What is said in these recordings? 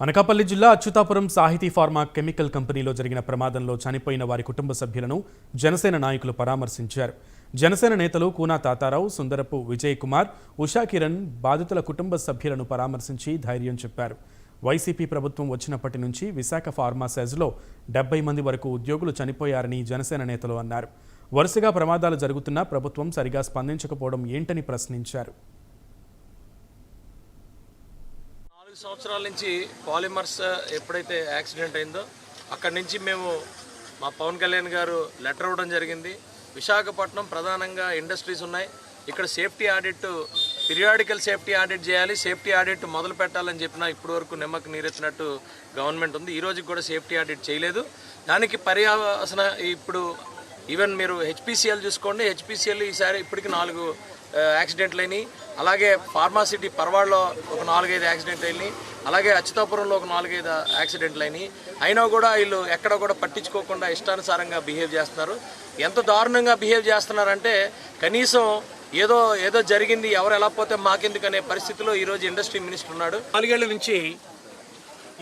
అనకాపల్లి జిల్లా అచ్యుతాపురం సాహితీ pharma chemical కంపెనీలో జరిగిన ప్రమాదంలో చనిపోయిన వారి కుటుంబ సభ్యులను జనసేన నాయకులు పరామర్శించారు. జనసేన నేతలు కూనా తాతారావు, సుందరపు విజయ్ కుమార్, ఉషా కిరణ్ బాధితుల కుటుంబ సభ్యులను పరామర్శించి ధైర్యం చెప్పారు. వైసీపీ ప్రభుత్వం వచ్చినప్పటి నుంచి విశాఖ ఫార్మాసైజ్లో 70 మంది వరకు ఉద్యోగులు చనిపోయారని జనసేన నేతలు అన్నారు. వరుసగా ప్రమాదాలు జరుగుతున్నా ప్రభుత్వం సరిగా స్పందించకపోవడం ఏంటని ప్రశ్నించారు. 4 సంవత్సరాల నుంచి పాలిమర్స్ ఎప్పుడైతే యాక్సిడెంట్ అయిందో అక్కడి నుంచి మేము మా పవన్ కళ్యాణ్ గారు లెటర్ ఇవ్వడం జరిగింది. విశాఖపట్నం ప్రధానంగా ఇండస్ట్రీస్ ఉన్నాయి, ఇక్కడ safety audit, periodical safety audit చేయాలి, సేఫ్టీ ఆడిట్ మొదలు పెట్టాలని చెప్పినా ఇప్పటి వరకు నిమ్మకు నీరెత్తినట్టు గవర్నమెంట్ ఉంది. ఈ రోజుకి కూడా సేఫ్టీ ఆడిట్ చేయలేదు. దానికి పర్యావసన ఇప్పుడు ఈవెన్ మీరు హెచ్పిసిఎల్ చూసుకోండి, హెచ్పిసిఎల్ ఈసారి ఇప్పటికి 4 యాక్సిడెంట్లు అయినాయి. అలాగే ఫార్మాసిటీ పర్వాడలో ఒక 4-5 యాక్సిడెంట్లు అయినాయి. అలాగే అచ్యుతాపురంలో ఒక 4-5 యాక్సిడెంట్లు అయినాయి. అయినా కూడా వీళ్ళు ఎక్కడ కూడా పట్టించుకోకుండా ఇష్టానుసారంగా బిహేవ్ చేస్తున్నారు. ఎంత దారుణంగా బిహేవ్ చేస్తున్నారంటే కనీసం ఏదో జరిగింది, ఎవరు ఎలా పోతే మాకెందుకు అనే పరిస్థితిలో ఈరోజు ఇండస్ట్రీ మినిస్టర్ ఉన్నాడు. 4 ఏళ్ల నుంచి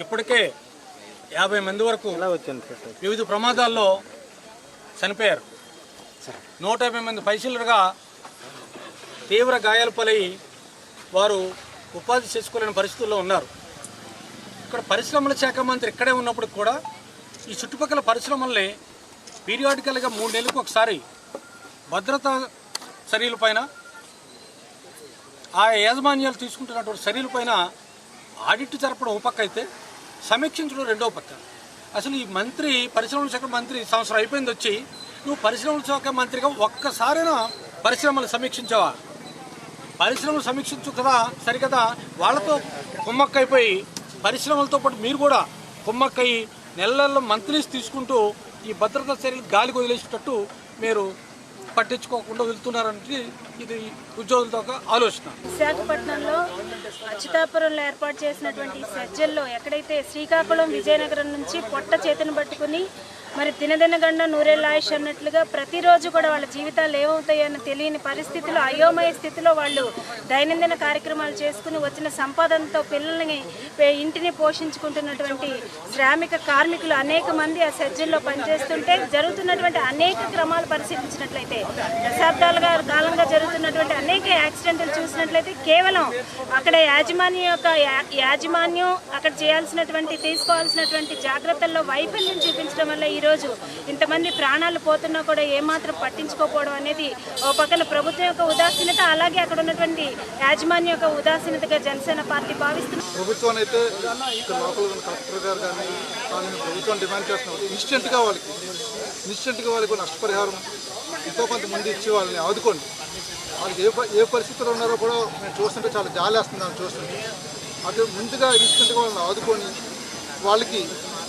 ఇప్పటికే 50 మంది వరకు వివిధ ప్రమాదాల్లో చనిపోయారు. 150 మంది పైసలుగా తీవ్ర గాయాల పాలై వారు ఉపాధి చేసుకోలేని పరిస్థితుల్లో ఉన్నారు. ఇక్కడ పరిశ్రమల శాఖ మంత్రి ఇక్కడే ఉన్నప్పుడు కూడా ఈ చుట్టుపక్కల పరిశ్రమల్ని పీరియాడికల్గా 3 నెలలకు ఒకసారి భద్రతా చర్యలపైన, ఆ యాజమాన్యాలు తీసుకుంటున్నటువంటి చర్యలపైన ఆడిట్ జరపడం ఒక పక్క అయితే సమీక్షించడం రెండో పక్క. అసలు ఈ మంత్రి, పరిశ్రమల శాఖ మంత్రి సంవత్సరం అయిపోయింది వచ్చి, నువ్వు పరిశ్రమల శాఖ మంత్రిగా ఒక్కసారైనా పరిశ్రమలు సమీక్షించావా? పరిశ్రమలు సమీక్షించు కదా, సరికదా వాళ్ళతో కుమ్మక్కైపోయి పరిశ్రమలతో పాటు మీరు కూడా కుమ్మక్కయి నెలల్లో మంత్లీస్ తీసుకుంటూ ఈ భద్రతా చర్యలు గాలికి వదిలేసేటట్టు మీరు పట్టించుకోకుండా వెళ్తున్నారంటే ఇది ఉద్యోగులతో ఒక ఆలోచన. విశాఖపట్నంలో అచ్యుతాపురంలో ఏర్పాటు చేసినటువంటి సజ్జల్లో ఎక్కడైతే శ్రీకాకుళం, విజయనగరం నుంచి పొట్ట చేతిని పట్టుకుని మరి దినదినగండ నూరేళ్ళ ఆయుష్ అన్నట్లుగా ప్రతిరోజు కూడా వాళ్ళ జీవితాలు ఏమవుతాయని తెలియని పరిస్థితిలో, అయోమయ స్థితిలో వాళ్ళు దైనందిన కార్యక్రమాలు చేసుకుని వచ్చిన సంపాదనతో పిల్లల్ని, ఇంటిని పోషించుకుంటున్నటువంటి శ్రామిక కార్మికులు అనేక మంది ఆ సజ్జల్లో పనిచేస్తుంటే జరుగుతున్నటువంటి అనేక క్రమాలు పరిశీలించినట్లయితే, దశాబ్దాలుగా కాలంగా జరుగుతున్నటువంటి అనేక యాక్సిడెంట్లు చూసినట్లయితే కేవలం అక్కడ యాజమాన్యం అక్కడ చేయాల్సినటువంటి, తీసుకోవాల్సినటువంటి జాగ్రత్తల్లో వైఫల్యం చూపించడం వల్ల ఈరోజు ఇంతమంది ప్రాణాలు పోతున్నా కూడా ఏమాత్రం పట్టించుకోకపోవడం అనేది ఓ పక్కన ప్రభుత్వం యొక్క ఉదాసీనత, అలాగే అక్కడ ఉన్నటువంటి యాజమాన్యం యొక్క ఉదాసీనతగా జనసేన పార్టీ భావిస్తుంది. ప్రభుత్వం అయితే ఇక్కడ లోపల కలెక్టర్ గారు కానీ ప్రభుత్వం డిమాండ్ చేస్తున్నారు, ఇన్స్టెంట్గా వాళ్ళకి నష్టపరిహారం ఎంతో కొంతమంది ఇచ్చి వాళ్ళని ఆదుకోండి. వాళ్ళకి ఏ పరిస్థితుల్లో ఉన్నారో కూడా మేము చూస్తుంటే చాలా జాలేస్తున్నాం చూస్తుంటే. అటు ముందుగా ఇన్స్టెంట్గా వాళ్ళని ఆదుకొని వాళ్ళకి,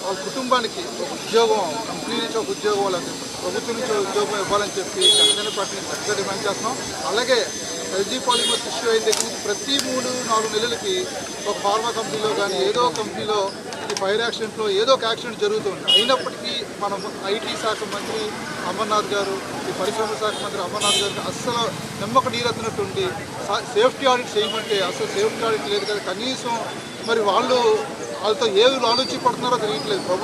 వాళ్ళ కుటుంబానికి ఒక ఉద్యోగం, కంపెనీ నుంచి ఒక ఉద్యోగం, వాళ్ళకి ప్రభుత్వం నుంచి ఉద్యోగం ఇవ్వాలని చెప్పి జనసేన పార్టీని చక్కగా డిమాండ్ చేస్తున్నాం. అలాగే ఎల్జీ పాలిమర్స్ ఇష్యూ అయిన దగ్గర నుంచి ప్రతి 3-4 నెలలకి ఒక ఫార్మా కంపెనీలో కానీ ఏదో కంపెనీలో ఈ ఫైర్ యాక్సిడెంట్లో ఏదో ఒక యాక్సిడెంట్ జరుగుతుంది. అయినప్పటికీ మనం ఐటీ శాఖ మంత్రి అమర్నాథ్ గారు, ఈ పరిశ్రమల శాఖ మంత్రి అమర్నాథ్ గారికి అస్సలు నిమ్మక నీరెత్తినట్టుండి సేఫ్టీ ఆడిట్ చేయమంటే అసలు సేఫ్టీ ఆడిట్ లేదు కదా. కనీసం మరి వాళ్ళతో ఏ ఆలోచి పడుతున్నారో తెలియట్లేదు ప్రభుత్వం.